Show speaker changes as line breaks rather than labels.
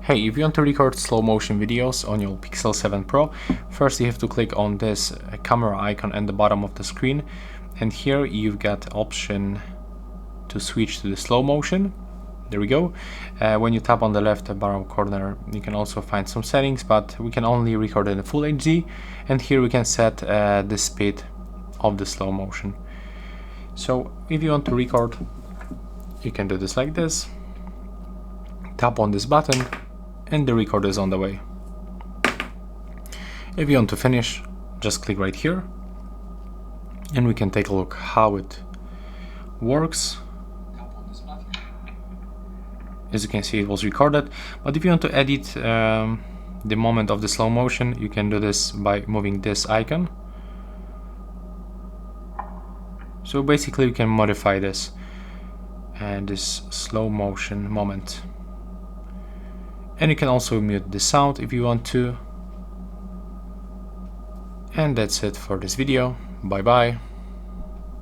Hey, if you want to record slow motion videos on your Pixel 7 Pro, first you have to click on this camera icon at the bottom of the screen, and here you've got option to switch to the slow motion. There we go. When you tap on the left bottom corner, you can also find some settings, but we can only record in full HD, and here we can set the speed of the slow motion. So if you want to record, you can do this like this. Tap on this button and the record is on the way. If you want to finish, just click right here and we can take a look how it works. As you can see, it was recorded, but if you want to edit the moment of the slow motion, you can do this by moving this icon. So basically you can modify this and this slow motion moment. And you can also mute the sound if you want to. And that's it for this video. Bye bye.